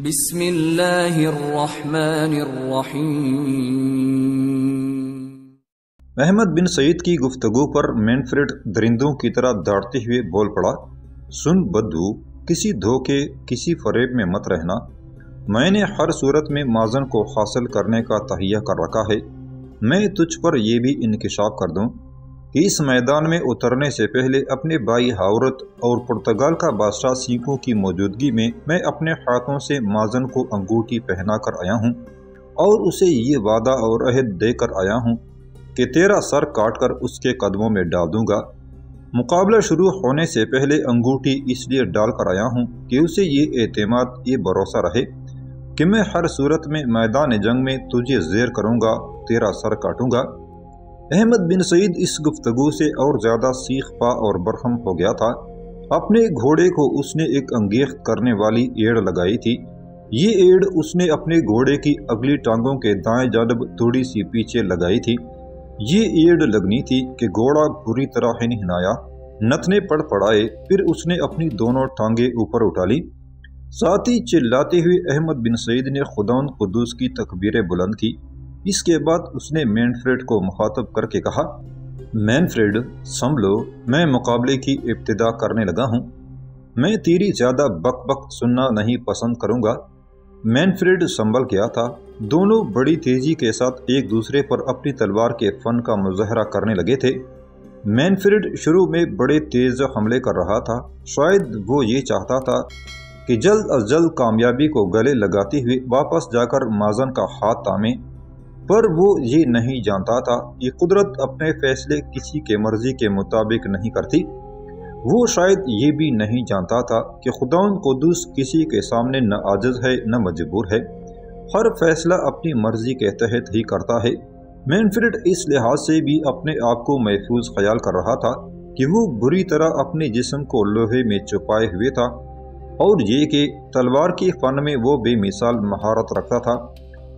بسم اللہ الرحمن الرحیم۔ احمد بن سعید کی گفتگو پر مینفریڈ درندوں کی طرح داڑتے ہوئے بول پڑا، سن بدو، کسی دھوکے کسی فریب میں مت رہنا۔ میں نے ہر صورت میں مازن کو حاصل کرنے کا تہیہ کر رکھا ہے۔ میں تجھ پر یہ بھی انکشاف کر دوں کہ اس میدان میں اترنے سے پہلے اپنے بھائی ہاورت اور پرتگال کا بادشاہ سیکھوں کی موجودگی میں اپنے ہاتھوں سے مازن کو انگوٹھی پہنا کر آیا ہوں اور اسے یہ وعدہ اور عہد دے کر آیا ہوں کہ تیرا سر کاٹ کر اس کے قدموں میں ڈال دوں گا۔ مقابلہ شروع ہونے سے پہلے انگوٹھی اس لیے ڈال کر آیا ہوں کہ اسے یہ اعتماد، یہ بھروسہ رہے کہ میں ہر صورت میں میدان جنگ میں تجھے زیر کروں گا، تیرا سر کاٹوں گا۔ احمد بن سعید اس گفتگو سے اور زیادہ سیخ پا اور برہم ہو گیا تھا۔ اپنے گھوڑے کو اس نے ایک انگیخت کرنے والی ایڑ لگائی تھی۔ یہ ایڑ اس نے اپنے گھوڑے کی اگلی ٹانگوں کے دائیں جانب تھوڑی سی پیچھے لگائی تھی۔ یہ ایڑ لگنی تھی کہ گھوڑا بری طرح ہنہنایا، نتنے پڑ پڑائے، پھر اس نے اپنی دونوں ٹانگیں اوپر اٹھا لی۔ ساتھ ہی چلاتے ہوئے احمد بن سعید نے خداوند قدوس کی تکبیریں بلند کی۔ اس کے بعد اس نے مینفریڈ کو مخاطب کر کے کہا، مینفریڈ سنبھلو، میں مقابلے کی ابتدا کرنے لگا ہوں۔ میں تیری زیادہ بک بک سننا نہیں پسند کروں گا۔ مینفریڈ سنبھل گیا تھا۔ دونوں بڑی تیزی کے ساتھ ایک دوسرے پر اپنی تلوار کے فن کا مظاہرہ کرنے لگے تھے۔ مینفریڈ شروع میں بڑے تیز حملے کر رہا تھا۔ شاید وہ یہ چاہتا تھا کہ جلد از جلد کامیابی کو گلے لگاتے ہوئے واپس جا کر مازن کا ہاتھ تھامے، پر وہ یہ نہیں جانتا تھا کہ قدرت اپنے فیصلے کسی کے مرضی کے مطابق نہیں کرتی۔ وہ شاید یہ بھی نہیں جانتا تھا کہ خداوند قدوس کسی کے سامنے نہ عاجز ہے نہ مجبور ہے، ہر فیصلہ اپنی مرضی کے تحت ہی کرتا ہے۔ مینفریڈ اس لحاظ سے بھی اپنے آپ کو محفوظ خیال کر رہا تھا کہ وہ بری طرح اپنے جسم کو لوہے میں چھپائے ہوئے تھا، اور یہ کہ تلوار کے فن میں وہ بے مثال مہارت رکھتا تھا۔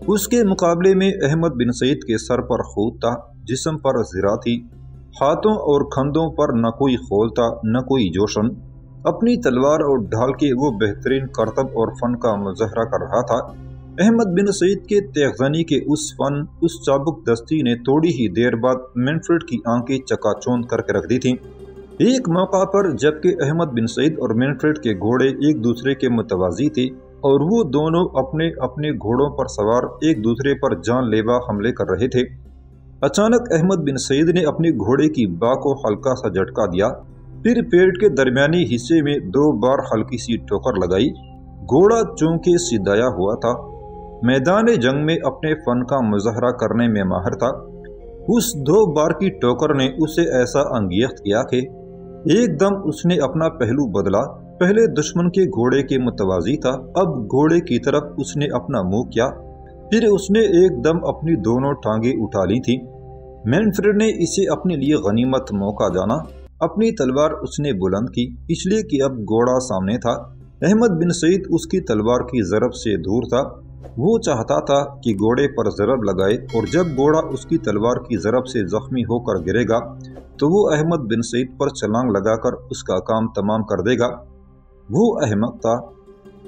اس کے مقابلے میں احمد بن سعید کے سر پر خود تھا، جسم پر زرہ تھی، ہاتھوں اور کندھوں پر نہ کوئی خول تھا نہ کوئی جوشن۔ اپنی تلوار اور ڈھال کے وہ بہترین کرتب اور فن کا مظاہرہ کر رہا تھا۔ احمد بن سعید کے تیغزنی کے اس فن، اس چابک دستی نے تھوڑی ہی دیر بعد مینفریڈ کی آنکھیں چکا چوند کر کے رکھ دی تھیں۔ ایک موقع پر جبکہ احمد بن سعید اور مینفریڈ کے گھوڑے ایک دوسرے کے متوازی تھے اور وہ دونوں اپنے اپنے گھوڑوں پر سوار ایک دوسرے پر جان لیوا حملے کر رہے تھے، اچانک احمد بن سعید نے اپنے گھوڑے کی باہ کو ہلکا سا جھٹکا دیا، پھر پیٹ کے درمیانی حصے میں 2 بار ہلکی سی ٹھوکر لگائی۔ گھوڑا چونکہ سدھایا ہوا تھا، میدان جنگ میں اپنے فن کا مظاہرہ کرنے میں ماہر تھا۔ اس 2 بار کی ٹھوکر نے اسے ایسا انگیخت کیا کہ ایک دم اس نے اپنا پہلو بدلا۔ پہلے دشمن کے گھوڑے کے متوازی تھا، اب گھوڑے کی طرف اس نے اپنا منہ کیا، پھر اس نے ایک دم اپنی دونوں ٹانگیں اٹھا لی تھی۔ مینفریڈ نے اسے اپنے لیے غنیمت موقع جانا۔ اپنی تلوار اس نے بلند کی، اس لیے کہ اب گھوڑا سامنے تھا۔ احمد بن سعید اس کی تلوار کی ضرب سے دور تھا۔ وہ چاہتا تھا کہ گھوڑے پر ضرب لگائے، اور جب گھوڑا اس کی تلوار کی ضرب سے زخمی ہو کر گرے گا تو وہ احمد بن سعید پر چھلانگ لگا کر اس کا کام تمام کر دے گا۔ وہ احمق تھا۔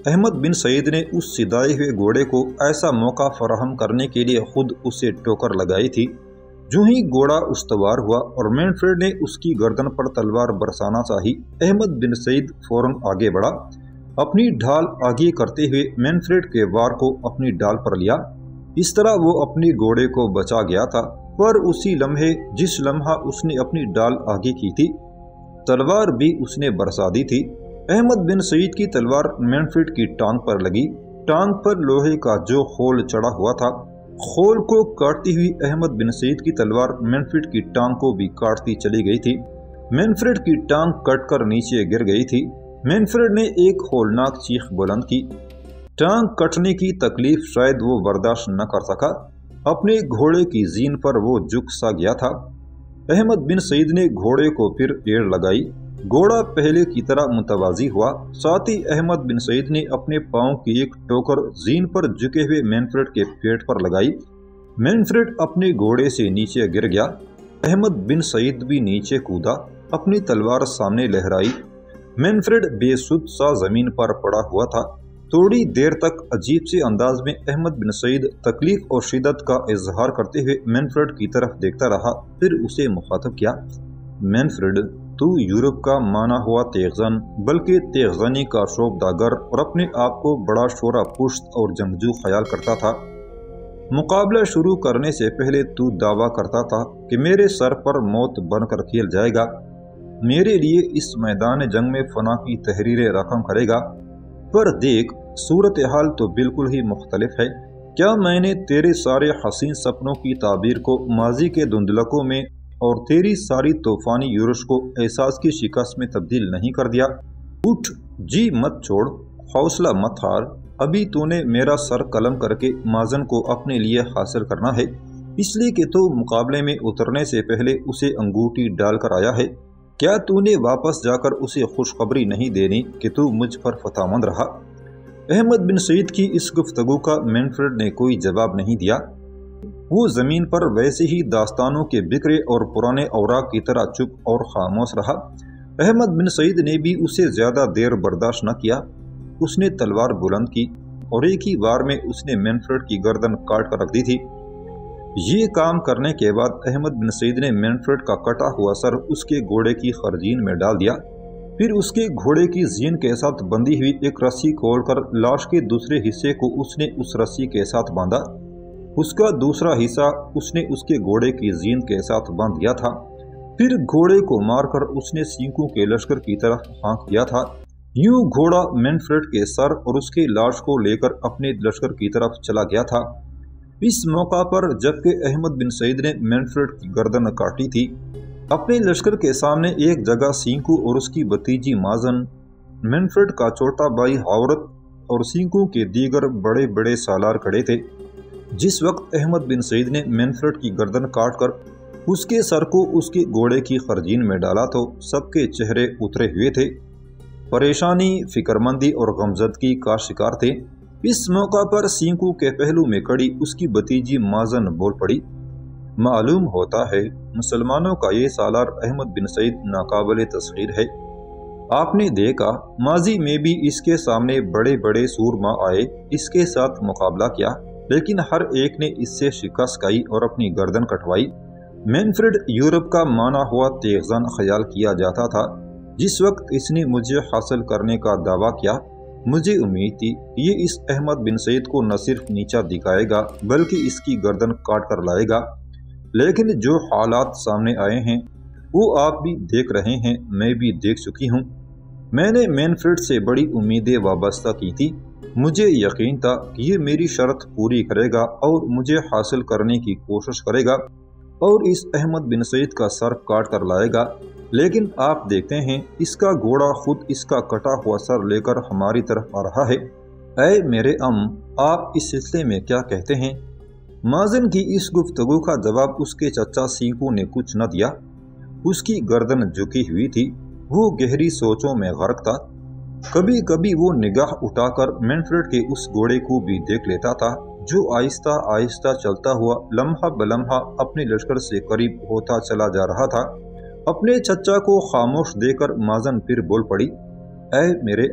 احمد بن سعید نے اس سدھائے ہوئے گھوڑے کو ایسا موقع فراہم کرنے کے لیے خود اسے ٹھوکر لگائی تھی۔ جو ہی گھوڑا استوار ہوا اور مینفریڈ نے اس کی گردن پر تلوار برسانا چاہی، احمد بن سعید فوراً آگے بڑھا۔ اپنی ڈھال آگے کرتے ہوئے مینفریڈ کے وار کو اپنی ڈال پر لیا۔ اس طرح وہ اپنے گھوڑے کو بچا گیا تھا، پر اسی لمحے جس لمحہ اس نے اپنی ڈال آگے کی تھی، تلوار بھی اس نے برسا دی تھی۔ احمد بن سعید کی تلوار مینفریڈ کی ٹانگ پر لگی۔ ٹانگ پر لوہے کا جو خول چڑھا ہوا تھا، خول کو کاٹتی ہوئی احمد بن سعید کی تلوار مینفریڈ کی ٹانگ کو بھی کاٹتی چلی گئی تھی۔ مینفریڈ کی ٹانگ کٹ کر نیچے گر گئی تھی۔ مینفریڈ نے ایک ہولناک چیخ بلند کی۔ ٹانگ کٹنے کی تکلیف شاید وہ برداشت نہ کر سکا۔ اپنے گھوڑے کی زین پر وہ جھک سا گیا تھا۔ احمد بن سعید نے گھوڑے کو پھر ایڑ لگائی۔ گھوڑا پہلے کی طرح متوازی ہوا۔ ساتھ ہی احمد بن سعید نے اپنے پاؤں کی ایک ٹوکر زین پر جھکے ہوئے مینفریڈ کے پیٹ پر لگائی۔ مینفریڈ اپنے گھوڑے سے نیچے گر گیا۔ احمد بن سعید بھی نیچے کودا، اپنی تلوار سامنے لہرائی۔ مینفریڈ بے سود سا زمین پر پڑا ہوا تھا۔ थोड़ी देर तक अजीब से अंदाज में अहमद बिन सईद तकलीफ और शिद्दत का इजहार करते हुए मैनफ्रेड की तरफ देखता रहा। फिर उसे मुखातब किया, मैनफ्रेड, तू यूरोप का माना हुआ तेगजन बल्कि तेगजनी का शोबदागर और अपने आप को बड़ा शोरा पुश्त और जंगजू ख्याल करता था। मुकाबला शुरू करने से पहले तू दावा करता था कि मेरे सर पर मौत बनकर खेल जाएगा, मेरे लिए इस मैदान जंग में फना की तहरीरें रकम करेगा। पर देख, सूरत हाल तो बिल्कुल ही मुख्तलिफ है। क्या मैंने तेरे सारे हसीन सपनों की ताबीर को माजी के धुंधलकों में और तेरी सारी तूफानी यूरश को एहसास की शिकस्त में तब्दील नहीं कर दिया? उठ, जी मत छोड़, हौसला मत हार। अभी तूने मेरा सर कलम करके माजन को अपने लिए हासिल करना है, इसलिए कि तू मुकाबले में उतरने से पहले उसे अंगूठी डालकर आया है। क्या तूने वापस जाकर उसे खुशखबरी नहीं देनी कि तू मुझ पर फतहमंद रहा? अहमद बिन सईद की इस गुफ्तगू का मैनफ्रेड ने कोई जवाब नहीं दिया। वो ज़मीन पर वैसे ही दास्तानों के बिखरे और पुराने औराक की तरह चुप और खामोश रहा। अहमद बिन सईद ने भी उसे ज़्यादा देर बर्दाश्त न किया। उसने तलवार बुलंद की और एक ही बार में उसने मैनफ्रेड की गर्दन काट कर रख दी थी। ये काम करने के बाद अहमद बिन सईद ने मैनफ्रेड का कटा हुआ सर उसके घोड़े की खरजीन में डाल दिया। फिर उसके घोड़े की जीन के साथ बंधी हुई एक रस्सी खोलकर लाश के दूसरे हिस्से को उसने उस रस्सी के साथ बांधा। उसका दूसरा हिस्सा उसने उसके घोड़े की जीन के साथ बांध दिया था। फिर घोड़े को मारकर उसने सींकों के लश्कर की तरफ हाँक दिया था। यूं घोड़ा मैनफ्रेड के सर और उसकी लाश को लेकर अपने लश्कर की तरफ चला गया था। इस मौका पर जबकि अहमद बिन सईद ने मैनफ्रेड की गर्दन काटी थी, अपने लश्कर के सामने एक जगह सींकू और उसकी भतीजी माजन, मैनफ्रेड का छोटा भाई हावरत और सींकू के दीगर बड़े बड़े सालार खड़े थे। जिस वक्त अहमद बिन सईद ने मैनफ्रेड की गर्दन काटकर उसके सर को उसके घोड़े की खरजीन में डाला तो सबके चेहरे उतरे हुए थे, परेशानी, फिक्रमंदी और गमजदगी का शिकार थे। इस मौका पर सींकू के पहलू में खड़ी उसकी भतीजी माजन बोल पड़ी, मालूम होता है मुसलमानों का ये सालार अहमद बिन सईद नाकाबिल तस्खीर है। आपने देखा माजी में भी इसके सामने बड़े बड़े सूरमा आए, इसके साथ मुकाबला किया, लेकिन हर एक ने इससे शिकस्त खाई और अपनी गर्दन कटवाई। मैनफ्रेड यूरोप का माना हुआ तेगजन ख्याल किया जाता था। जिस वक्त इसने मुझे हासिल करने का दावा किया, मुझे उम्मीद थी ये इस अहमद बिन सईद को न सिर्फ नीचा दिखाएगा बल्कि इसकी गर्दन काट कर लाएगा। लेकिन जो हालात सामने आए हैं वो आप भी देख रहे हैं, मैं भी देख चुकी हूँ। मैंने मैनफ्रेड से बड़ी उम्मीदें वाबस्ता की थी। मुझे यकीन था कि ये मेरी शर्त पूरी करेगा और मुझे हासिल करने की कोशिश करेगा और इस अहमद बिन सईद का सर काट कर लाएगा। लेकिन आप देखते हैं इसका घोड़ा खुद इसका कटा हुआ सर लेकर हमारी तरफ आ रहा है। ऐ मेरे आप इस सिलसिले में क्या कहते हैं? माजन की इस गुफ्तगू का जवाब उसके चचा सींकू ने कुछ न दिया। उसकी गर्दन झुकी हुई थी, वो गहरी सोचों में गर्क था। कभी कभी वो निगाह उठाकर मैनफ्रेड के उस घोड़े को भी देख लेता था जो आहिस्ता आहिस्ता चलता हुआ लम्हा बलम्हा अपने लश्कर से करीब होता चला जा रहा था। अपने चचा को खामोश देकर माजन फिर बोल पड़ी, ऐ मेरे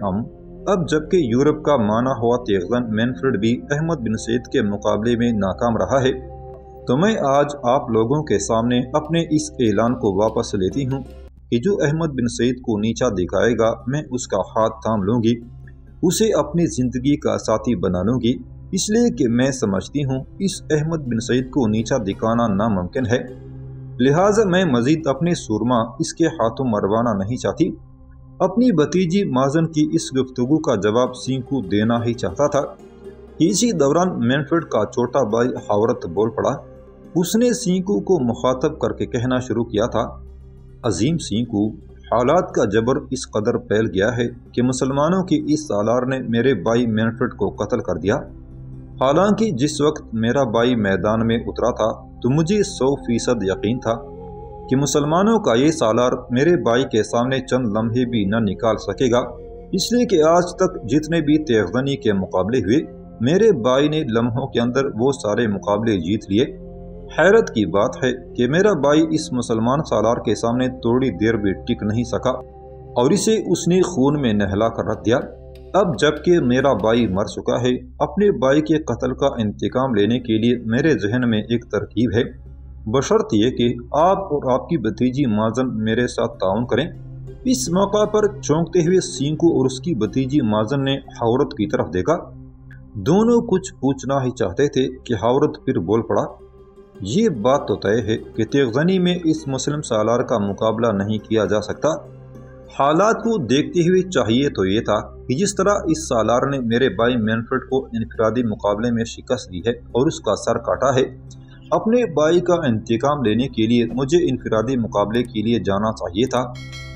अब जबकि यूरोप का माना हुआ तेगजन मैनफ्रेड भी अहमद बिन सईद के मुकाबले में नाकाम रहा है, तो मैं आज आप लोगों के सामने अपने इस ऐलान को वापस लेती हूँ कि जो अहमद बिन सईद को नीचा दिखाएगा मैं उसका हाथ थाम लूँगी, उसे अपनी ज़िंदगी का साथी बना लूँगी, इसलिए कि मैं समझती हूँ इस अहमद बिन सईद को नीचा दिखाना नामुमकिन है। लिहाजा मैं मजीद अपने सूरमा इसके हाथों मरवाना नहीं चाहती। अपनी भतीजी माजन की इस गुफ्तगू का जवाब सींकू देना ही चाहता था। इसी दौरान मैनफ्रेड का छोटा भाई हावरत बोल पड़ा। उसने सींकू को मुखातब करके कहना शुरू किया था, अजीम सींकू, हालात का जबर इस कदर फैल गया है कि मुसलमानों की इस सालार ने मेरे भाई मैनफ्रेड को कत्ल कर दिया। हालांकि जिस वक्त मेरा भाई मैदान में उतरा था तो मुझे 100% यकीन था कि मुसलमानों का ये सालार मेरे भाई के सामने चंद लम्हे भी न निकाल सकेगा, इसलिए कि आज तक जितने भी तेगजनी के मुकाबले हुए मेरे भाई ने लम्हों के अंदर वो सारे मुकाबले जीत लिए। हैरत की बात है कि मेरा भाई इस मुसलमान सालार के सामने थोड़ी देर भी टिक नहीं सका और इसे उसने खून में नहला कर रख दिया। اب جب کہ میرا بھائی مر چکا ہے، اپنے بھائی کے قتل کا انتقام لینے کے لیے میرے ذہن میں ایک ترکیب ہے، بشرط یہ کہ آپ اور آپ کی بھتیجی مازن میرے ساتھ تعاون کریں۔ اس موقع پر چونکتے ہوئے سینکو اور اس کی بھتیجی مازن نے حورت کی طرف دیکھا۔ دونوں کچھ پوچھنا ہی چاہتے تھے کہ حورت پھر بول پڑا، یہ بات تو طے ہے کہ تیغزنی میں اس مسلم سالار کا مقابلہ نہیں کیا جا سکتا۔ حالات کو دیکھتے ہوئے چاہیے تو یہ تھا کہ جس طرح اس سالار نے میرے بھائی مینفرڈ کو انفرادی مقابلے میں شکست دی ہے اور اس کا سر کاٹا ہے، اپنے بھائی کا انتقام لینے کے لیے مجھے انفرادی مقابلے کے لیے جانا چاہیے تھا،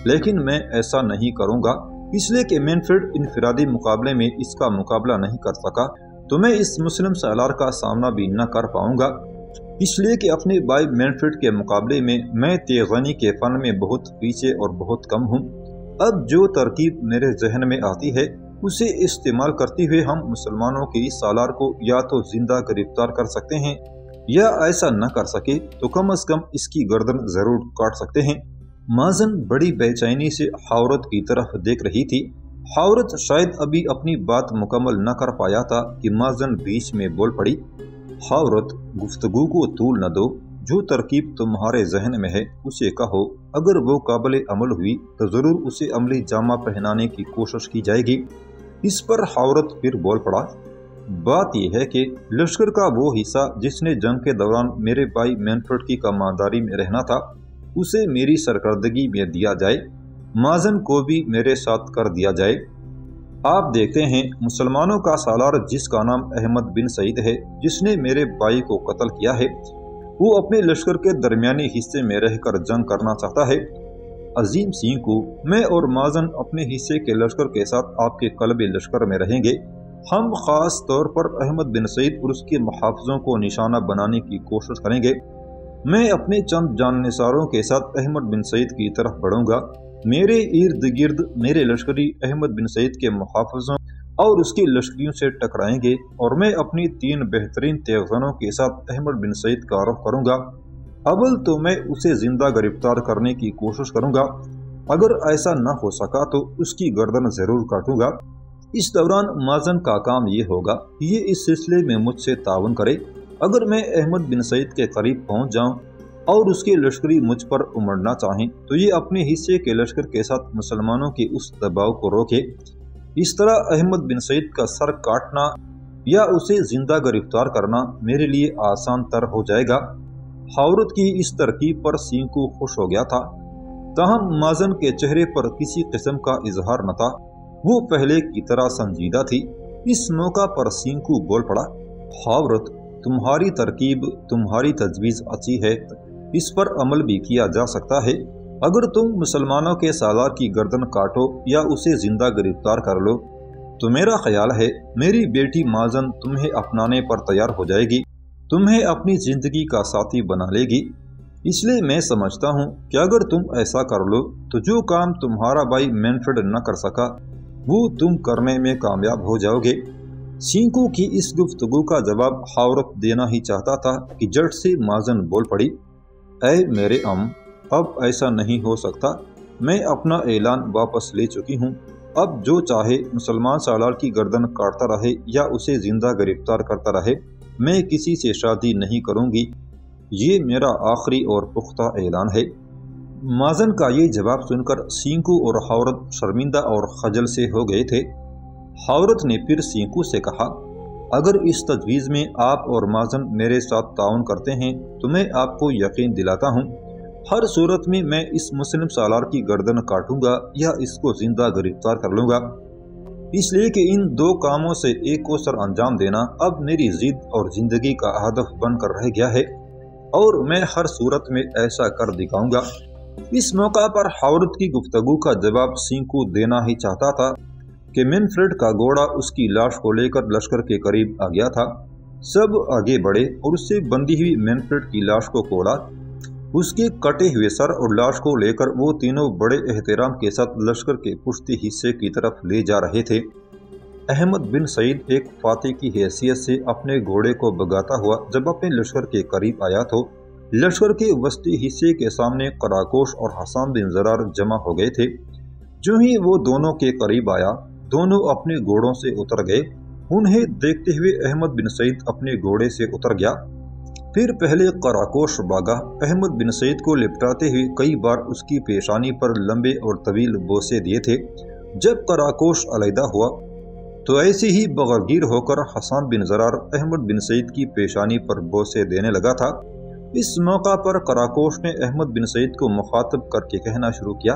لیکن میں ایسا نہیں کروں گا، اس لیے کہ مینفرڈ انفرادی مقابلے میں اس کا مقابلہ نہیں کر سکا تو میں اس مسلم سالار کا سامنا بھی نہ کر پاؤں گا، اس لیے کہ اپنے بھائی مینفرڈ کے مقابلے میں تیغنی کے فن میں بہت پیچھے اور بہت کم ہوں۔ اب جو ترکیب میرے ذہن میں آتی ہے اسے استعمال کرتے ہوئے ہم مسلمانوں کے اس سالار کو یا تو زندہ گرفتار کر سکتے ہیں، یا ایسا نہ کر سکے تو کم از کم اس کی گردن ضرور کاٹ سکتے ہیں۔ مازن بڑی بے چینی سے حورت کی طرف دیکھ رہی تھی۔ حورت شاید ابھی اپنی بات مکمل نہ کر پایا تھا کہ مازن بیچ میں بول پڑی، حورت گفتگو کو طول نہ دو، جو ترکیب تمہارے ذہن میں ہے اسے کہو، اگر وہ قابل عمل ہوئی تو ضرور اسے عملی جامہ پہنانے کی کوشش کی جائے گی۔ اس پر حورت پھر بول پڑا، بات یہ ہے کہ لشکر کا وہ حصہ جس نے جنگ کے دوران میرے بھائی مینفرڈ کی کمانداری میں رہنا تھا اسے میری سرکردگی میں دیا جائے، مازن کو بھی میرے ساتھ کر دیا جائے۔ آپ دیکھتے ہیں مسلمانوں کا سالار جس کا نام احمد بن سعید ہے، جس نے میرے بھائی کو قتل کیا ہے، وہ اپنے لشکر کے درمیانی حصے میں رہ کر جنگ کرنا چاہتا ہے۔ عظیم سینگ کو میں اور مازن اپنے حصے کے لشکر کے ساتھ آپ کے قلب لشکر میں رہیں گے۔ ہم خاص طور پر احمد بن سعید اور اس کے محافظوں کو نشانہ بنانے کی کوشش کریں گے۔ میں اپنے چند جاننثاروں کے ساتھ احمد بن سعید کی طرف بڑھوں گا، میرے ارد گرد میرے لشکری احمد بن سعید کے محافظوں اور اس کے لشکریوں سے ٹکرائیں گے، اور میں اپنی 3 بہترین تیغزنوں کے ساتھ احمد بن سعید کا رخ کروں گا۔ اول تو میں اسے زندہ گرفتار کرنے کی کوشش کروں گا، اگر ایسا نہ ہو سکا تو اس کی گردن ضرور کاٹوں گا۔ اس دوران مازن کا کام یہ ہوگا کہ یہ اس سلسلے میں مجھ سے تعاون کرے۔ اگر میں احمد بن سعید کے قریب پہنچ جاؤں اور اس کے لشکری مجھ پر امڑنا چاہیں تو یہ اپنے حصے کے لشکر کے ساتھ مسلمانوں کے اس دباؤ کو روکے۔ اس طرح احمد بن سعید کا سر کاٹنا یا اسے زندہ گرفتار کرنا میرے لیے آسان تر ہو جائے گا۔ حورت کی اس ترکیب پر سینکو خوش ہو گیا تھا، تاہم مازن کے چہرے پر کسی قسم کا اظہار نہ تھا، وہ پہلے کی طرح سنجیدہ تھی۔ اس موقع پر سینکو بول پڑا، حورت تمہاری ترکیب، تمہاری تجویز اچھی ہے، اس پر عمل بھی کیا جا سکتا ہے۔ اگر تم مسلمانوں کے سالار کی گردن کاٹو یا اسے زندہ گرفتار کر لو تو میرا خیال ہے میری بیٹی مازن تمہیں اپنانے پر تیار ہو جائے گی، تمہیں اپنی زندگی کا ساتھی بنا لے گی۔ اس لیے میں سمجھتا ہوں کہ اگر تم ایسا کر لو تو جو کام تمہارا بھائی مینفرڈ نہ کر سکا وہ تم کرنے میں کامیاب ہو جاؤ گے۔ سینکو کی اس گفتگو کا جواب حورت دینا ہی چاہتا تھا کہ جٹ سے مازن بول پڑی، اے میرے اب ایسا نہیں ہو سکتا، میں اپنا اعلان واپس لے چکی ہوں، اب جو چاہے مسلمان سالار کی گردن کاٹتا رہے یا اسے زندہ گرفتار کرتا رہے، میں کسی سے شادی نہیں کروں گی، یہ میرا آخری اور پختہ اعلان ہے۔ مازن کا یہ جواب سن کر سینکو اور حورت شرمندہ اور خجل سے ہو گئے تھے۔ حورت نے پھر سینکو سے کہا، اگر اس تجویز میں آپ اور مازن میرے ساتھ تعاون کرتے ہیں تو میں آپ کو یقین دلاتا ہوں ہر صورت میں میں اس مسلم سالار کی گردن کاٹوں گا یا اس کو زندہ گرفتار کر لوں گا، اس لیے کہ ان 2 کاموں سے ایک کو سر انجام دینا اب میری ضد اور زندگی کا ہدف بن کر رہ گیا ہے، اور میں ہر صورت میں ایسا کر دکھاؤں گا۔ اس موقع پر حورت کی گفتگو کا جواب سینکو دینا ہی چاہتا تھا کہ مینفرڈ کا گھوڑا اس کی لاش کو لے کر لشکر کے قریب آ گیا تھا۔ سب آگے بڑھے اور اس سے بندھی ہوئی مینفرڈ کی لاش کو کھولا، اس کے کٹے ہوئے سر اور لاش کو لے کر وہ تینوں بڑے احترام کے ساتھ لشکر کے پشتی حصے کی طرف لے جا رہے تھے۔ احمد بن سعید ایک فاتح کی حیثیت سے اپنے گھوڑے کو بگاتا ہوا جب اپنے لشکر کے قریب آیا تو لشکر کے وسطی حصے کے سامنے قراقوش اور حسان بن زرار جمع ہو گئے تھے۔ جو ہی وہ دونوں کے قریب آیا दोनों अपने घोड़ों से उतर गए। उन्हें देखते हुए अहमद बिन सईद अपने घोड़े से उतर गया। फिर पहले कराकोश भागा। अहमद बिन सईद को लिपटाते हुए कई बार उसकी पेशानी पर लंबे और तवील बोसे दिए थे। जब कराकोश अलहदा हुआ तो ऐसे ही बगरगीर होकर हसन बिन ज़रार अहमद बिन सईद की पेशानी पर बोसे देने लगा था। इस मौका पर कराकोश ने अहमद बिन सईद को मुखातब करके कहना शुरू किया,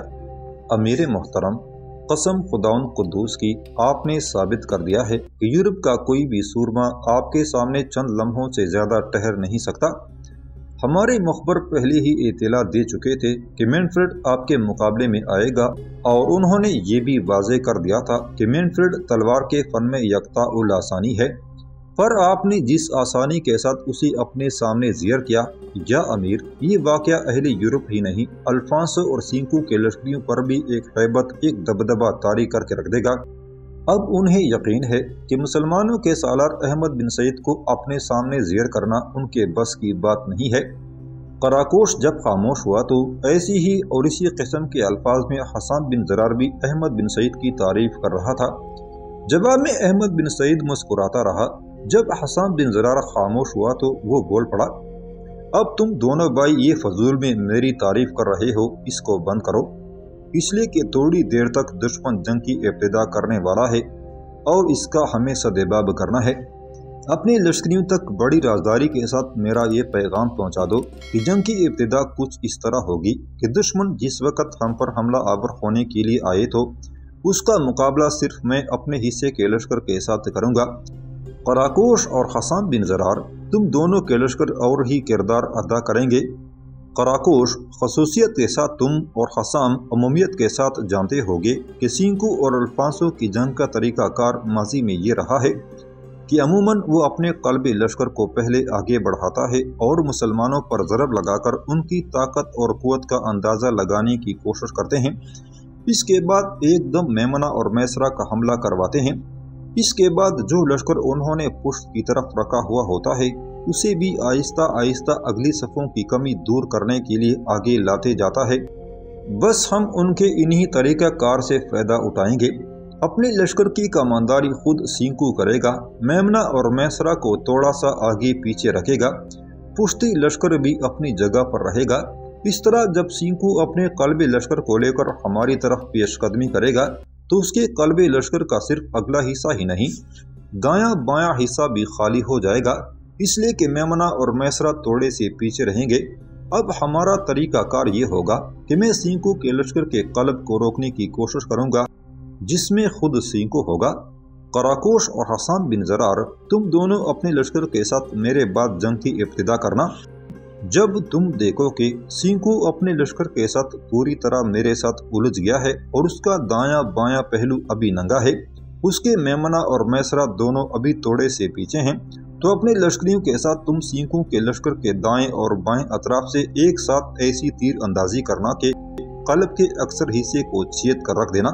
अमीर मोहतरम, कसम खुदाउन कुद्दूस की, आपने साबित कर दिया है कि यूरोप का कोई भी सूरमा आपके सामने चंद लम्हों से ज़्यादा ठहर नहीं सकता। हमारे मुखबर पहले ही इत्तला दे चुके थे कि मैनफ्रेड आपके मुकाबले में आएगा, और उन्होंने ये भी वाज़े कर दिया था कि मैनफ्रेड तलवार के फन में यकता उल आसानी है। पर आपने जिस आसानी के साथ उसे अपने सामने ज़ियर किया, या अमीर, ये वाक़या अहले यूरोप ही नहीं, अल्फांसो और सिंकू के लश्करियों पर भी एक हैबत, एक दबदबा तारी करके रख देगा। अब उन्हें यकीन है कि मुसलमानों के सालार अहमद बिन सईद को अपने सामने ज़ियर करना उनके बस की बात नहीं है। कराकोश जब खामोश हुआ तो ऐसी ही और इसी किस्म के अल्फाज में हसन बिन ज़रार भी अहमद बिन सईद की तारीफ कर रहा था। जवाब में अहमद बिन सईद मुस्कुराता रहा। जब हसन बिन ज़रार खामोश हुआ तो वो बोल पड़ा, अब तुम दोनों भाई ये फजूल में मेरी तारीफ कर रहे हो, इसको बंद करो, इसलिए कि थोड़ी देर तक दुश्मन जंग की इब्तिदा करने वाला है और इसका हमें सदेबाब करना है। अपने लश्करियों तक बड़ी राजदारी के साथ मेरा ये पैगाम पहुंचा दो कि जंग की इब्तिदा कुछ इस तरह होगी कि दुश्मन जिस वक्त हम पर हमला आवर होने के लिए आए तो उसका मुकाबला सिर्फ मैं अपने हिस्से के लश्कर के साथ करूंगा। कराकोश और हसन बिन ज़रार, तुम दोनों के लश्कर और ही किरदार अदा करेंगे। कराकोश, खसूसियत के साथ तुम और हसन अमूमियत के साथ जानते होगे कि सिंकू और अल्फांसो की जंग का तरीक़ाकार माजी में ये रहा है कि अमूमन वो अपने क़ल्बे लश्कर को पहले आगे बढ़ाता है और मुसलमानों पर ज़रब लगाकर उनकी ताकत और क़ुव्वत का अंदाज़ा लगाने की कोशिश करते हैं। इसके बाद एकदम मेमना और मैसरा का हमला करवाते हैं। इसके बाद जो लश्कर उन्होंने पुष्ट की तरफ रखा हुआ होता है उसे भी आहिस्ता आहिस्ता अगली सफ़ों की कमी दूर करने के लिए आगे लाते जाता है। बस हम उनके इन्हीं तरीक़ा कार से फ़ायदा उठाएंगे। अपने लश्कर की कमांदारी खुद सिंकू करेगा, मेमना और मैसरा को थोड़ा सा आगे पीछे रखेगा, पुश्ती लश्कर भी अपनी जगह पर रहेगा। इस तरह जब सिंकू अपने क़ल्बे लश्कर को लेकर हमारी तरफ पेशकदमी करेगा तो उसके क़ल्बे लश्कर का सिर्फ अगला हिस्सा ही नहीं, दायां बायां हिस्सा भी खाली हो जाएगा, इसलिए कि मेमना और मैसरा थोड़े से पीछे रहेंगे। अब हमारा तरीका कार ये होगा कि मैं सिंकू के लश्कर के क़ल्ब को रोकने की कोशिश करूँगा, जिसमें खुद सिंकू होगा। कराकोश और हसन बिन ज़रार, तुम दोनों अपने लश्कर के साथ मेरे बाद जंग की इब्तिदा करना। जब तुम देखो कि सिंकू अपने लश्कर के साथ पूरी तरह मेरे साथ उलझ गया है और उसका दायां बायां पहलू अभी नंगा है, उसके मेमना और मैसरा दोनों अभी थोड़े से पीछे हैं, तो अपने लश्करियों के साथ तुम सिंकू के लश्कर के दाएं और बाएं अतराफ से एक साथ ऐसी तीर अंदाजी करना कि क़ल्ब के अक्सर हिस्से को छेद कर रख देना।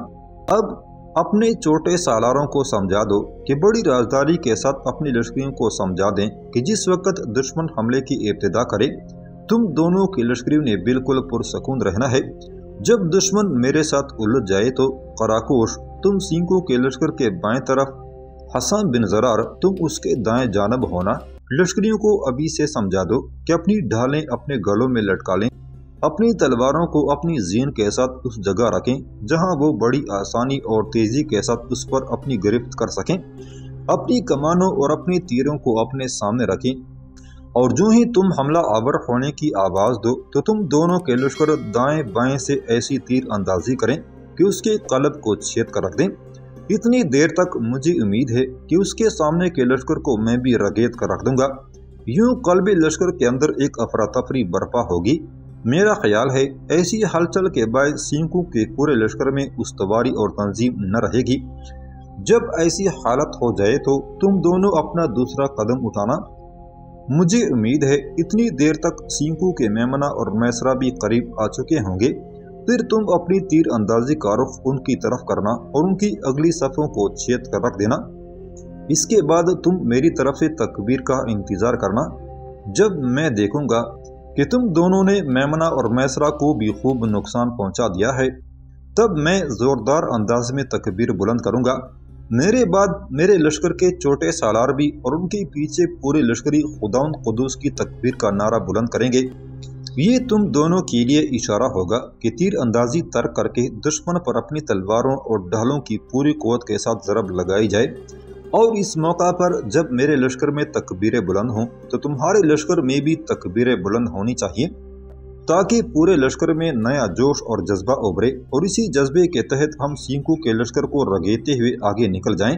अब अपने छोटे सालारों को समझा दो कि बड़ी राजदारी के साथ अपने लश्करियों को समझा दें कि जिस वक्त दुश्मन हमले की इब्तिदा करे तुम दोनों के लश्करियों ने बिल्कुल पुरसकून रहना है। जब दुश्मन मेरे साथ उलझ जाए तो कराकोश, तुम सिंकू के लश्कर के बाएं तरफ, हसन बिन ज़रार, तुम उसके दाएं जानब होना। लश्करियों को अभी से समझा दो कि अपनी ढालें अपने गलों में लटका लें, अपनी तलवारों को अपनी ज़ीन के साथ उस जगह रखें जहां वो बड़ी आसानी और तेज़ी के साथ उस पर अपनी गिरफ्त कर सकें। अपनी कमानों और अपने तीरों को अपने सामने रखें और जो ही तुम हमला आवर होने की आवाज़ दो तो तुम दोनों के लश्कर दाएं बाएं से ऐसी तीर अंदाजी करें कि उसके क़ल्ब को छेद कर रख दें। इतनी देर तक मुझे उम्मीद है कि उसके सामने के लश्कर को मैं भी रगेद कर रख दूंगा। यूं क़ल्बे लश्कर के अंदर एक अफरा तफरी बर्पा होगी। मेरा ख्याल है ऐसी हलचल के बाद सिंकू के पूरे लश्कर में उस्तवारी और तंजीम न रहेगी। जब ऐसी हालत हो जाए तो तुम दोनों अपना दूसरा कदम उठाना। मुझे उम्मीद है इतनी देर तक सिंकू के मेमना और मैसरा भी करीब आ चुके होंगे। फिर तुम अपनी तीर अंदाजी का रुख उनकी तरफ करना और उनकी अगली सफ़ों को छेद कर रख देना। इसके बाद तुम मेरी तरफ से तकबीर का इंतज़ार करना। जब मैं देखूंगा कि तुम दोनों ने मेमना और मैसरा को भी खूब नुकसान पहुंचा दिया है तब मैं जोरदार अंदाज में तकबीर बुलंद करूंगा। मेरे बाद मेरे लश्कर के छोटे सालार भी और उनके पीछे पूरे लश्करी खुदाउंद कुदूस की तकबीर का नारा बुलंद करेंगे। ये तुम दोनों के लिए इशारा होगा कि तीर अंदाजी तर्क करके दुश्मन पर अपनी तलवारों और ढालों की पूरी कुव्वत के साथ ज़रब लगाई जाए। और इस मौका पर जब मेरे लश्कर में तकबीरें बुलंद हों तो तुम्हारे लश्कर में भी तकबीरें बुलंद होनी चाहिए, ताकि पूरे लश्कर में नया जोश और जज्बा उभरे और इसी जज्बे के तहत हम सिंकू के लश्कर को रगेते हुए आगे निकल जाएं।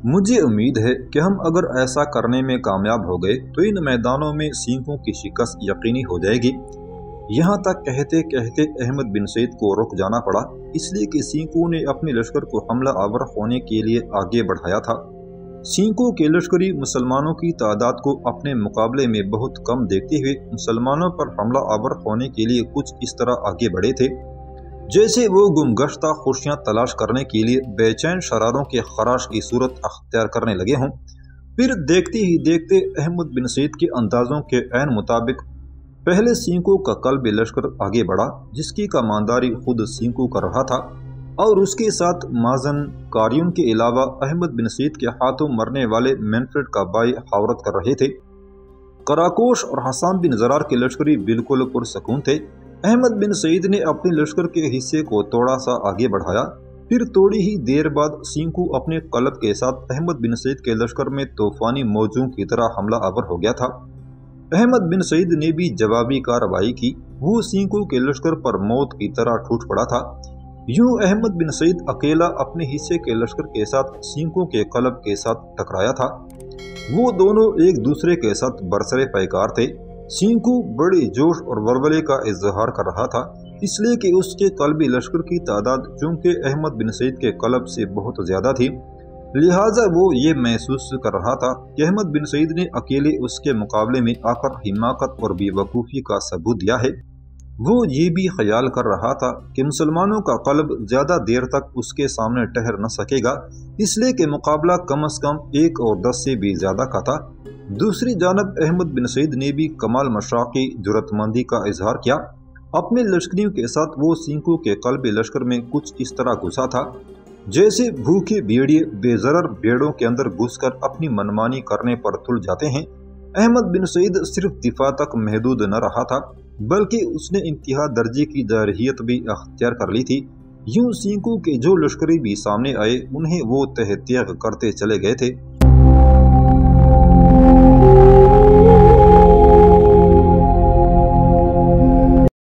मुझे उम्मीद है कि हम अगर ऐसा करने में कामयाब हो गए तो इन मैदानों में सिंकू की शिकस्त यकीनी हो जाएगी। यहाँ तक कहते कहते अहमद बिन सईद को रुक जाना पड़ा, इसलिए कि सिंकू ने अपने लश्कर को हमला आवर होने के लिए आगे बढ़ाया था। सिंकू के लश्करी मुसलमानों की तादाद को अपने मुकाबले में बहुत कम देखते हुए मुसलमानों पर हमला आवर होने के लिए कुछ इस तरह आगे बढ़े थे जैसे वो गुमगश्ता खुशियाँ तलाश करने के लिए बेचैन शरारों के खराश की सूरत अख्तियार करने लगे हों। फिर देखते ही देखते अहमद बिन सईद के अंदाजों के ऐन मुताबिक पहले सिंकू का कल्ब लश्कर आगे बढ़ा, जिसकी कमानदारी खुद सिंकू कर रहा था और उसके साथ माजन कारियन के अलावा अहमद बिन सईद के हाथों मरने वाले मैनफ्रेड का भाई हावरत कर रहे थे। कराकोश और हसान बिन जरार के लश्करी बिल्कुल पुरसकून थे। अहमद बिन सईद ने अपने लश्कर के हिस्से को थोड़ा सा आगे बढ़ाया। फिर थोड़ी ही देर बाद सिंकू अपने कलब के साथ अहमद बिन सईद के लश्कर में तूफानी मौजों की तरह हमला आवर हो गया था। अहमद बिन सईद ने भी जवाबी कार्रवाई की। वो सिंकू के लश्कर पर मौत की तरह टूट पड़ा था। यूं अहमद बिन सईद अकेला अपने हिस्से के लश्कर के साथ सिंकू के कलब के साथ टकराया था। वो दोनों एक दूसरे के साथ बरसरे पैकार थे। सिंकू बड़े जोश और वलवले का इजहार कर रहा था, इसलिए कि उसके कल्बी लश्कर की तादाद चूंकि अहमद बिन सईद के कलब से बहुत ज्यादा थी, लिहाजा वो ये महसूस कर रहा था कि अहमद बिन सईद ने अकेले उसके मुकाबले में आकर हिमाकत और बेवकूफ़ी का सबूत दिया है। वो ये भी ख्याल कर रहा था कि मुसलमानों का कल्ब ज़्यादा देर तक उसके सामने ठहर न सकेगा, इसलिए कि मुकाबला कम से कम 1 और 10 से भी ज़्यादा का था। दूसरी जानब अहमद बिन सईद ने भी कमाल मशाक़ी जुरतमंदी का इजहार किया। अपने लश्करियों के साथ वो सिंकू के कल्ब लश्कर में कुछ इस तरह घुसा था जैसे भूखे भेड़िए बेजरर भेड़ों के अंदर घुसकर अपनी मनमानी करने पर तुल जाते हैं। अहमद बिन सईद सिर्फ दिफा तक महदूद न रहा था, बल्कि उसने इंतहा दर्जे की जारहियत भी अख्तियार कर ली थी। यूं सिंकू के जो लश्करी भी सामने आए उन्हें वो तहत्याग करते चले गए थे।